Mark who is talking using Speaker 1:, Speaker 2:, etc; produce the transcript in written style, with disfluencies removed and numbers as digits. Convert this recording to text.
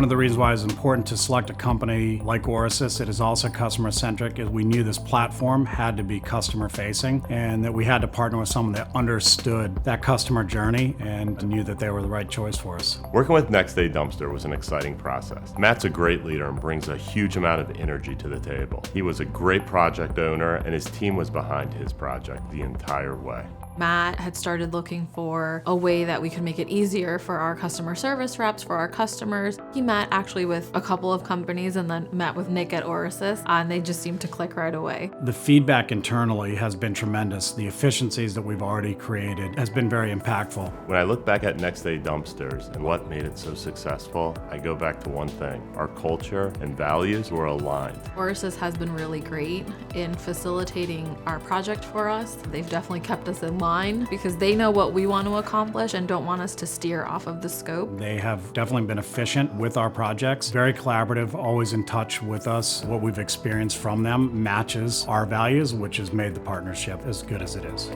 Speaker 1: of the reasons why it's important to select a company like Orases that is also customer-centric is we knew this platform had to be customer-facing and that we had to partner with someone that understood that customer journey and knew that they were the right choice for us.
Speaker 2: Working with Next Day Dumpster was an exciting process. Matt's a great leader and brings a huge amount of energy to the table. He was a great project owner and his team was behind his project the entire way.
Speaker 3: Matt had started looking for a way that we could make it easier for our customer service reps, for our customers. He met actually with a couple of companies and then met with Nick at Orases, and they just seemed to click right away.
Speaker 1: The feedback internally has been tremendous. The efficiencies that we've already created has been very impactful.
Speaker 2: When I look back at Next Day Dumpsters and what made it so successful, I go back to one thing. Our culture and values were aligned.
Speaker 3: Orases has been really great in facilitating our project for us. They've definitely kept us in line because they know what we want to accomplish and don't want us to steer off of the scope.
Speaker 1: They have definitely been efficient with our projects, very collaborative, always in touch with us. What we've experienced from them matches our values, which has made the partnership as good as it is.